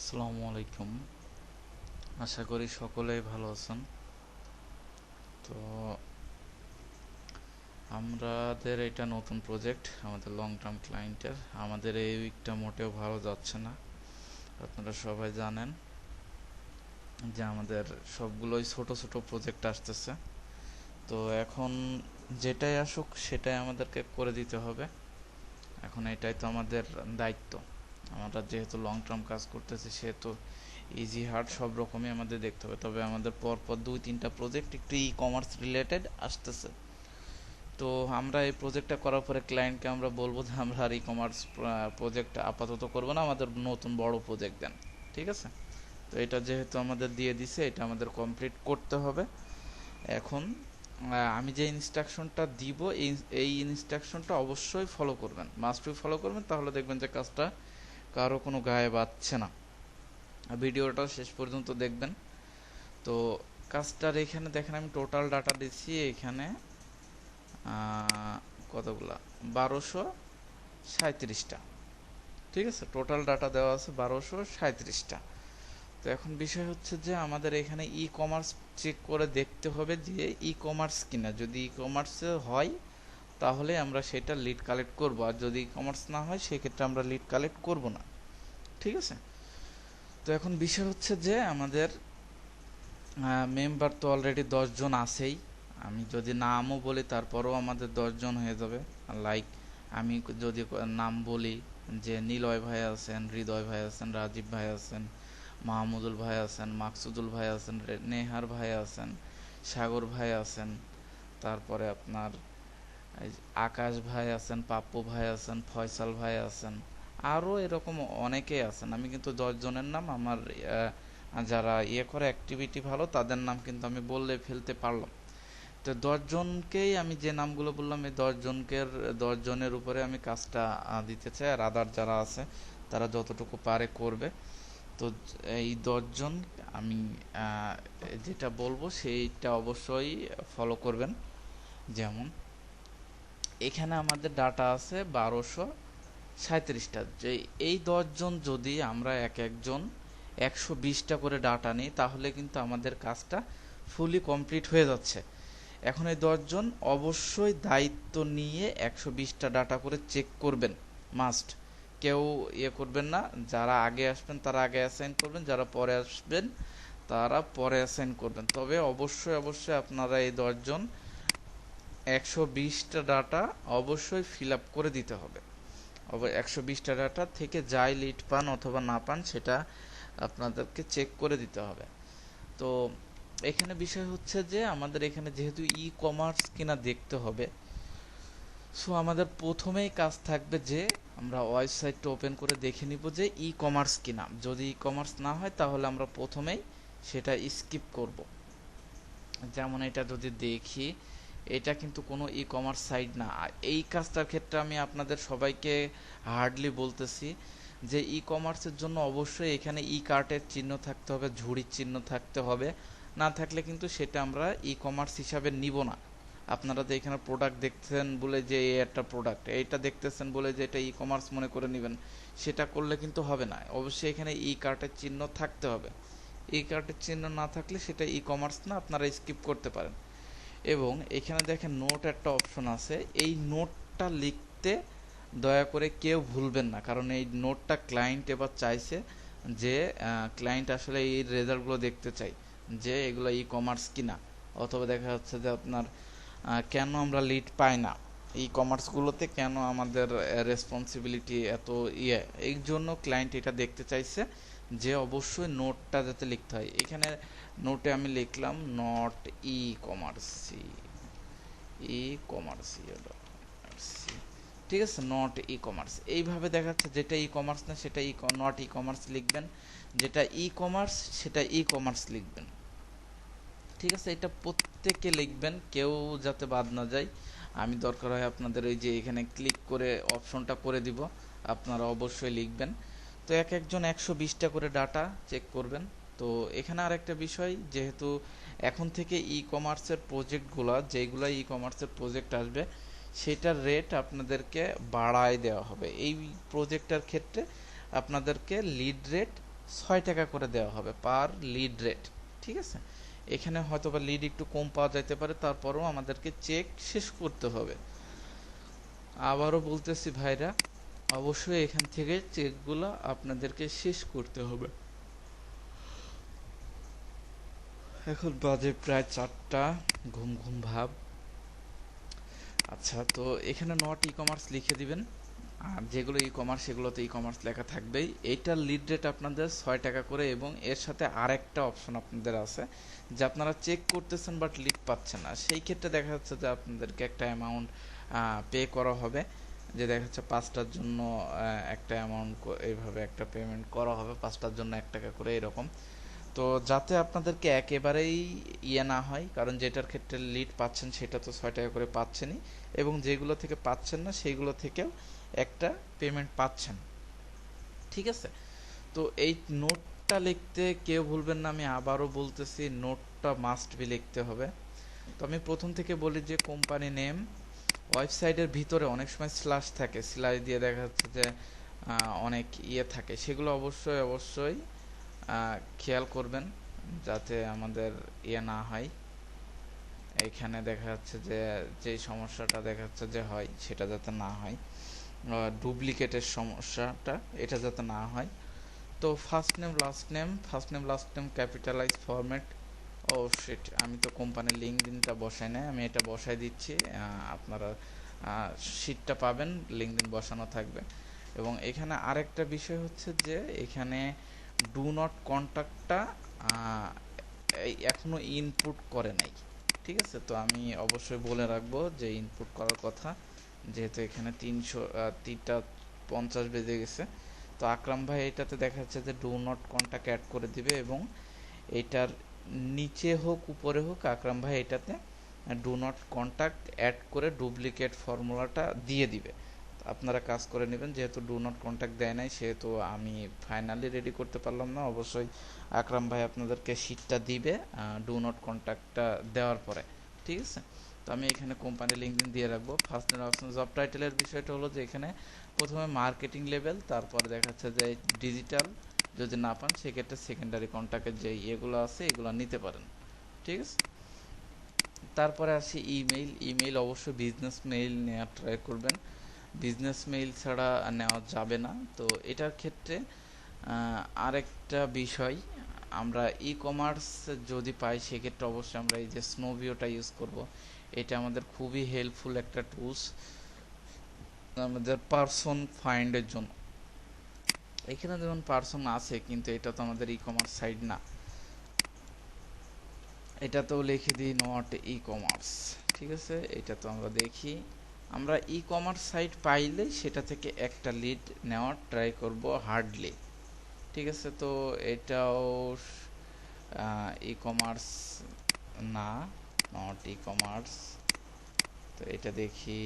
আসসালামু আলাইকুম। আশা করি সকলেই ভালো আছেন। তো আমাদের এটা নতুন প্রজেক্ট, আমাদের লং টার্ম ক্লায়েন্টের। আমাদের এই উইকটা মোটেও ভালো যাচ্ছে না। আপনারা সবাই জানেন যে আমাদের সবগুলোই ছোট ছোট প্রজেক্ট আসতেছে। তো এখন যেটাই আসুক সেটাই আমাদেরকে করে দিতে হবে। এখন এটাই তো আমাদের দায়িত্ব। আমরা যেহেতু লং টার্ম কাজ করতেছি সেহেতু ইজি হার্ড সব রকমই আমাদের দেখতে হবে। তবে আমাদের পরপর 2-3টা প্রজেক্ট একটু ই কমার্স রিলেটেড আসতেছে। তো আমরা এই প্রজেক্টটা করার পরে ক্লায়েন্টকে আমরা বলবো যে আমরা আর ই কমার্স প্রজেক্ট আপাতত করবো না, আমাদের নতুন বড় প্রজেক্ট দেন। ঠিক আছে? তো এটা যেহেতু আমাদের দিয়ে দিছে, এটা আমাদের কমপ্লিট করতে হবে। এখন আমি যে ইনস্ট্রাকশনটা দিব এই ইনস্ট্রাকশনটা অবশ্যই ফলো করবেন, মাস্টই ফলো করবেন, তাহলে দেখবেন যে কাজটা কারো কোনো গায়ে বাজছে না। ভিডিওটা শেষ পর্যন্ত দেখবেন। তো কাজটার এখানে দেখেন আমি টোটাল ডাটা দিচ্ছি এখানে কতগুলা 1237টা। ঠিক আছে, টোটাল ডাটা দেওয়া আছে 1237টা। তো এখন বিষয় হচ্ছে যে আমাদের এখানে ই কমার্স চেক করে দেখতে হবে যে ই কমার্স কিনা। যদি ই কমার্সে হয় তাহলে আমরা সেটা লিড কালেক্ট করব, আর যদি ই কমার্স না হয় সেক্ষেত্রে আমরা লিড কালেক্ট করব না। ঠিক আছে? তো এখন বিষয় হচ্ছে যে আমাদের মেম্বার তো অলরেডি 10 জন আছেই। আমি যদি নামও বলি তারপরেও আমাদের 10 জন হয়ে যাবে। লাইক আমি যদি নাম বলি যে নিলয় ভাই আছেন, হৃদয় ভাই আছেন, রাজীব ভাই আছেন, মাহমুদুল ভাই আছেন, মাকসুদুল ভাই আছেন, নেহার ভাই আছেন, সাগর ভাই আছেন, তারপরে আপনার আকাশ ভাই আছেন, পাপ্পু ভাই আছেন, ফয়সাল ভাই আছেন, আরও এরকম অনেকেই আছেন। আমি কিন্তু 10 জনের নাম আমার যারা করে অ্যাক্টিভিটি ভালো তাদের নাম কিন্তু আমি বললে ফেলতে পারলাম। তো 10 জনকেই আমি যে নামগুলো বললাম এই 10 জনের উপরে আমি কাজটা দিতে চাই, আর আদার যারা আছে তারা যতটুকু পারে করবে। তো এই 10 জন আমি যেটা বলবো সেইটা অবশ্যই ফলো করবেন। যেমন এখানে আমাদের ডাটা আছে 1237টা। যে এই 10 জন যদি আমরা এক একজন 120টা করে ডাটা নিই তাহলে কিন্তু আমাদের কাজটা ফুলি কমপ্লিট হয়ে যাচ্ছে। এখন এই 10 জন অবশ্যই দায়িত্ব নিয়ে 120টা ডাটা করে চেক করবেন, মাস্ট। কেউ করবেন না। যারা আগে আসবেন তারা আগে অ্যাসাইন করবেন, যারা পরে আসবেন তারা পরে অ্যাসাইন করবেন। তবে অবশ্যই অবশ্যই আপনারা এই 10 জন 120টা ডাটা অবশ্যই ফিল আপ করে দিতে হবে। 120টা ডাটা থেকে যাই লিড পান অথবা না পান সেটা আপনাদেরকে চেক করে দিতে হবে। তো এখানে বিষয় হচ্ছে যে আমাদের এখানে যেহেতু ই কমার্স কিনা দেখতে হবে, সো আমাদের প্রথমেই কাজ থাকবে যে আমরা ওয়েবসাইটটা ওপেন করে দেখে নিব যে ই কমার্স কিনা। যদি ই কমার্স না হয় তাহলে আমরা প্রথমেই সেটা স্কিপ করব। যেমন এটা যদি দেখি, এটা কিন্তু কোনো ই কমার্স সাইট না। এই কাজটার ক্ষেত্রে আমি আপনাদের সবাইকে হার্ডলি বলতেছি যে ই কমার্সের জন্য অবশ্যই এখানে ই কার্টের চিহ্ন থাকতে হবে, ঝুড়ির চিহ্ন থাকতে হবে। না থাকলে কিন্তু সেটা আমরা ই কমার্স হিসাবে নিব না। আপনারা যে এখানে প্রোডাক্ট দেখছেন বলে যে এই একটা প্রোডাক্ট, এইটা দেখতেছেন বলে যে এটা ই কমার্স মনে করে নেবেন, সেটা করলে কিন্তু হবে না। অবশ্যই এখানে ই কার্টের চিহ্ন থাকতে হবে। ই কার্টের চিহ্ন না থাকলে সেটা ই কমার্স না, আপনারা স্কিপ করতে পারেন। এবং এখানে দেখেন নোট একটা অপশন আছে, এই নোটটা লিখতে দয়া করে কেউ ভুলবেন না, কারণ এই নোটটা ক্লায়েন্ট এবার চাইছে যে ক্লায়েন্ট আসলে এই রেজাল্টগুলো দেখতে চাই যে এগুলো ই কমার্স কিনা। অথবা দেখা যাচ্ছে যে আপনার কেন আমরা লিড পাই না ই কমার্সগুলোতে, কেন আমাদের রেসপন্সিবিলিটি এত এই জন্য ক্লায়েন্ট এটা দেখতে চাইছে যে অবশ্যই নোটটা যাতে লিখতে হয়। এখানে নোটে আমি লিখলাম নট ই কমার্সি, ই কমার্সি, ঠিক আছে, নট ই কমার্স। এইভাবে দেখাচ্ছে যেটা ই কমার্স না সেটা নট ই কমার্স লিখবেন, যেটা ই কমার্স সেটা ই কমার্স লিখবেন। ঠিক আছে, এটা প্রত্যেকে লিখবেন, কেউ যাতে বাদ না যায়। আমি দরকার হয় আপনাদের ওই যে এখানে ক্লিক করে অপশনটা করে দিব, আপনারা অবশ্যই লিখবেন। তো এক একজন 120টা করে ডাটা চেক করবেন। তো এখানে আরেকটা বিষয়, যেহেতু এখন থেকে ই কমার্সের প্রজেক্টগুলো যেগুলো ই কমার্সের প্রজেক্ট আসবে সেটার রেট আপনাদেরকে বাড়ায় দেওয়া হবে। এই প্রজেক্টটার ক্ষেত্রে আপনাদেরকে লিড রেট 6 টাকা করে দেওয়া হবে পার লিড রেট। ঠিক আছে, এখানে হয়তো বা লিড একটু কম পাওয়া যেতে পারে, তারপরেও আমাদেরকে চেক শেষ করতে হবে। আবারও বলতেছি ভাইরা, অবশ্যই এখান থেকে চেকগুলো আপনাদেরকে শেষ করতে হবে। এখন বাজে প্রায় 4টা, ঘুম ঘুম ভাব। আচ্ছা, তো এখানে নট ই কমার্স লিখে দিবেন, আর যেগুলো ই কমার্স সেগুলোতে ই কমার্স লেখা থাকবেই। এইটার লিড রেট আপনাদের 6 টাকা করে, এবং এর সাথে আরেকটা অপশন আপনাদের আছে যে আপনারা চেক করতেছেন বাট লিড পাচ্ছেন না, সেই ক্ষেত্রে দেখা যাচ্ছে যে আপনাদেরকে একটা অ্যামাউন্ট পে করা হবে, যে দেখা যাচ্ছে 5টার জন্য একটা অ্যামাউন্ট, এইভাবে একটা পেমেন্ট করা হবে 5টার জন্য 1 টাকা করে এরকম। তো যাতে আপনাদেরকে একেবারেই না হয়, কারণ যেটার ক্ষেত্রে লিড পাচ্ছেন সেটা তো 6 টাকা করে পাচ্ছেনই, এবং যেগুলো থেকে পাচ্ছেন না সেইগুলো থেকেও একটা পেমেন্ট পাচ্ছেন। ঠিক আছে, তো এই নোটটা লিখতে কেউ ভুলবেন না, আমি আবারও বলতেছি নোটটা মাস্ট বি লিখতে হবে। তো আমি প্রথম থেকে বলি যে কোম্পানি নেম, ওয়েবসাইটের ভিতরে অনেক সময় স্ল্যাশ থাকে, স্ল্যাশ দিয়ে দেখা যাচ্ছে যে অনেক থাকে, সেগুলো অবশ্যই অবশ্যই খেয়াল করবেন যাতে আমাদের না হয়। এখানে দেখা যাচ্ছে যে যেই সমস্যাটা দেখা যাচ্ছে যে হয় সেটা যাতে না হয়, ডুপ্লিকেটের সমস্যাটা এটা যাতে না হয়। তো first name last name capitalize format. ও শিট, আমি তো কোম্পানির লিঙ্কডিনটা বসাই নাই, আমি এটা বসাই দিচ্ছি। আপনারা শিটটা পাবেন, লিঙ্কডিন বসানো থাকবে। এবং এখানে আরেকটা বিষয় হচ্ছে যে এখানে ডু নট কন্ট্যাক্টটা এখনো ইনপুট করে নাই। ঠিক আছে, তো আমি অবশ্যই বলে রাখবো যে ইনপুট করার কথা, যেহেতু এখানে 3:50 বেজে গেছে। তো আকরাম ভাই এটাতে দেখা যাচ্ছে যে ডু নট কন্ট্যাক্ট অ্যাড করে দিবে, এবং এটার নিচে হোক উপরে হোক আকরাম ভাই এটাতে ডু নট কন্ট্যাক্ট অ্যাড করে ডুপ্লিকেট ফর্মুলাটা দিয়ে দিবে। আপনারা কাজ করে নেবেন, যেহেতু ডু নট কন্ট্যাক্ট দেয় নাই সেহেতু আমি ফাইনালি রেডি করতে পারলাম না। অবশ্যই আকরাম ভাই আপনাদেরকে শিটটা দিবে ডু নট কন্ট্যাক্টটা দেওয়ার পরে। ঠিক আছে, তো আমি এখানে কোম্পানি লিঙ্কডিন দিয়ে রাখবো। ফার্স্ট নেম অপশন জব টাইটেলের বিষয়টা হলো যে এখানে প্রথমে মার্কেটিং লেভেল, তারপরে দেখা যাচ্ছে যে ডিজিটাল, যদি না পান সেক্ষেত্রে সেকেন্ডারি কন্ট্যাক্টের যে ইয়েগুলো আছে এগুলো নিতে পারেন। ঠিক আছে, তারপরে আসি ইমেইল অবশ্যই বিজনেস মেইল নেওয়ার ট্রাই করবেন, বিজনেস মেইল ছাড়া নেওয়া যাবে না। তো এটার ক্ষেত্রে আরেকটা বিষয়, আমরা ই কমার্স যদি পাই সেক্ষেত্রে অবশ্যই আমরা এই যে স্নোভিওটা ইউজ করব। এটা আমাদের খুবই হেল্পফুল একটা টুলস আমাদের পার্সন ফাইন্ডের জন্য। এখানে যেমন পার্সন আছে, কিন্তু এটা তো আমাদের ই কমার্স সাইট না, এটাতেও লিখে দিই নট ই কমার্স। ঠিক আছে, এটা তো আমরা দেখি, আমরা ই কমার্স সাইট পাইলে সেটা থেকে একটা লিড নেওয়ার ট্রাই করব হার্ডলি। ঠিক আছে, তো এটাও ই কমার্স না, নট ই কমার্স। তো এটা দেখি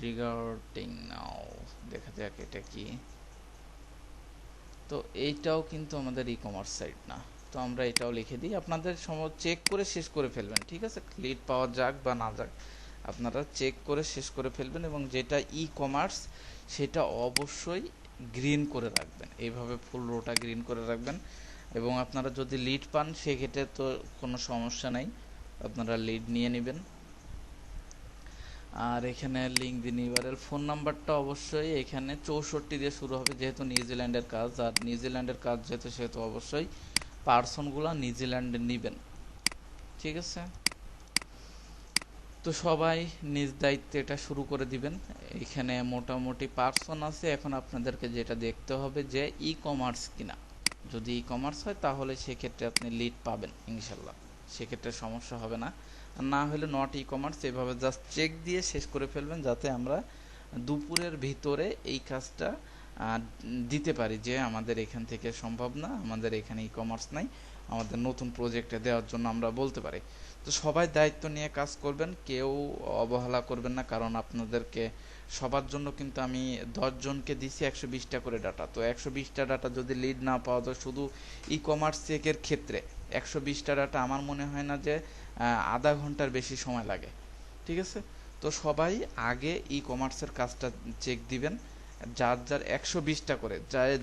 রিগার্ডিং নাও, দেখা যাক এটা কি। তো এইটাও কিন্তু আমাদের ই কমার্স সাইট না, তো আমরা এটাও লিখে দিই। আপনাদের সময় চেক করে শেষ করে ফেলবেন। ঠিক আছে, লিড পাওয়া যাক বা না যাক আপনারা চেক করে শেষ করে ফেলবেন, এবং যেটা ই কমার্স সেটা অবশ্যই গ্রিন করে রাখবেন, এইভাবে ফুল রোটা গ্রিন করে রাখবেন। এবং আপনারা যদি লিড পান সেক্ষেত্রে তো কোনো সমস্যা নাই, আপনারা লিড নিয়ে নেবেন। আর এখানে লিঙ্কডিন ইউআরএল, ফোন নাম্বারটা অবশ্যই এখানে 64 দিয়ে শুরু হবে, যেহেতু নিউজিল্যান্ডের কাজ, আর নিউজিল্যান্ডের কাজ যেহেতু সেহেতু অবশ্যই পার্সনগুলো নিউজিল্যান্ডে নেবেন। ঠিক আছে, তো সবাই নিজ দায়িত্বে এটা শুরু করে দিবেন। এখানে মোটামুটি পার্সন আছে, এখন আপনাদেরকে যেটা দেখতে হবে যে ই কমার্স কিনা। যদি ই কমার্স হয় তাহলে সেক্ষেত্রে আপনি লিড পাবেন ইনশাল্লাহ, সেক্ষেত্রে সমস্যা হবে না। আর না হলে নট ই কমার্স, এভাবে জাস্ট চেক দিয়ে শেষ করে ফেলবেন, যাতে আমরা দুপুরের ভিতরে এই কাজটা দিতে পারি যে আমাদের এখান থেকে সম্ভব না, আমাদের এখানে ই কমার্স নাই, আমাদের নতুন প্রজেক্টে দেওয়ার জন্য আমরা বলতে পারি। তো সবাই দায়িত্ব নিয়ে কাজ করবেন, কেউ অবহেলা করবেন না, কারণ আপনাদেরকে সবার জন্য কিন্তু আমি 10 জনকে দিছি 120টা করে ডাটা। তো 120টা ডাটা যদি লিড না পাওয়া যায় শুধু ই কমার্স চেকের ক্ষেত্রে, 120টা ডাটা আমার মনে হয় না যে আধা ঘন্টার বেশি সময় লাগে। ঠিক আছে, তো সবাই আগে ই কমার্সের কাজটা চেক দিবেন, যার যার 120টা করে,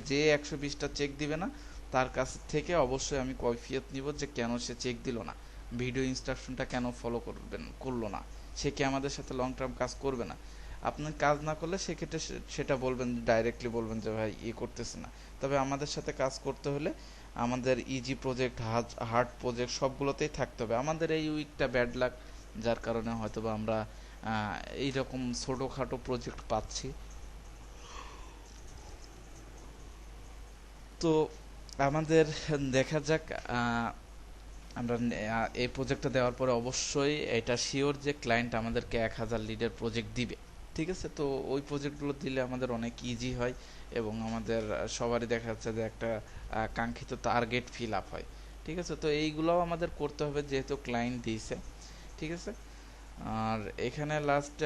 যে 120টা চেক দিবে না তার কাছ থেকে অবশ্যই আমি কৈফিয়ত নিব যে কেন সে চেক দিল না, ভিডিও ইনস্ট্রাকশনটা কেন ফলো করলো না, সে কি আমাদের সাথে লং টার্ম কাজ করবে না। আপনার কাজ না করলে সেক্ষেত্রে সেটা বলবেন, ডাইরেক্টলি বলবেন যে ভাই করতেছে না। তবে আমাদের সাথে কাজ করতে হলে আমাদের ইজি প্রজেক্ট, হার্ড প্রজেক্ট সবগুলোতেই থাকতে হবে। আমাদের এই উইকটা ব্যাড লাক, যার কারণে হয়তোবা আমরা এইরকম ছোটোখাটো প্রজেক্ট পাচ্ছি। তো আমাদের দেখা যাক, আমরা এই প্রজেক্টটা দেওয়ার পরে অবশ্যই এটা শিওর যে ক্লায়েন্ট আমাদেরকে 1000 লিডের প্রজেক্ট দিবে। ঠিক আছে, তো ওই প্রজেক্টগুলো দিলে আমাদের অনেক ইজি হয় এবং আমাদের সবারই দেখা যাচ্ছে যে একটা কাঙ্ক্ষিত টার্গেট ফিল আপ হয়। ঠিক আছে, তো এইগুলোও আমাদের করতে হবে যেহেতু ক্লায়েন্ট দিয়েছে। ঠিক আছে, আর এখানে লাস্ট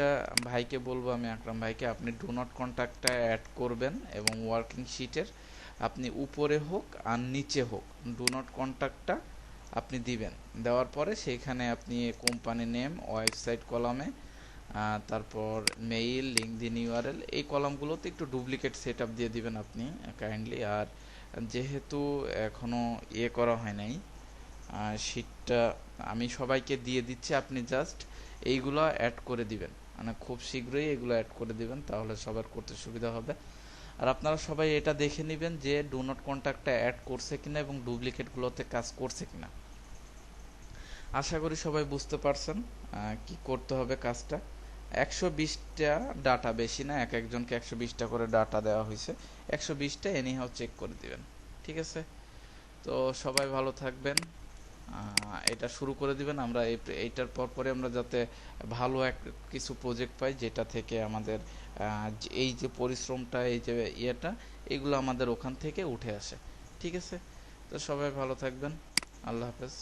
ভাইকে বলবো, আমি আকরাম ভাইকে, আপনি ডু নট কন্ট্যাক্টটা অ্যাড করবেন এবং ওয়ার্কিং শিটের আপনি উপরে হোক আর নিচে হোক ডু নট কন্ট্যাক্টটা আপনি দিবেন। দেওয়ার পরে সেইখানে আপনি কোম্পানি নেম, ওয়েবসাইট কলামে, তারপর মেইল, লিঙ্কডিন ইউআরএল, এই কলামগুলোতে একটু ডুপ্লিকেট সেট আপ দিয়ে দিবেন আপনি কাইন্ডলি। আর যেহেতু এখনও করা হয় নাই শিটটা, আমি সবাইকে দিয়ে দিচ্ছি, আপনি জাস্ট এইগুলো অ্যাড করে দিবেন, মানে খুব শীঘ্রই এগুলো অ্যাড করে দিবেন, তাহলে সবার করতে সুবিধা হবে। আর আপনারা সবাই এটা দেখে নেবেন যে ডু নট কন্ট্যাক্টটা অ্যাড করছে কিনা এবং ডুপ্লিকেটগুলোতে কাজ করছে কিনা। আশা করি সবাই বুঝতে পারছেন কি করতে হবে কাজটা। 120টা ডাটা, বেশি না, একজনকে 120টা করে ডাটা দেওয়া হয়েছে, 120টা এনিহাও চেক করে দিবেন। ঠিক আছে, তো সবাই ভালো থাকবেন। এটা শুরু করে দিবেন। আমরা এইটার পরে আমরা যাতে ভালো কিছু প্রজেক্ট পাই, যেটা থেকে আমাদের এই যে পরিশ্রমটা, এই যে এগুলো আমাদের ওখান থেকে উঠে আসে। ঠিক আছে, তো সবাই ভালো থাকবেন। আল্লাহ হাফেজ।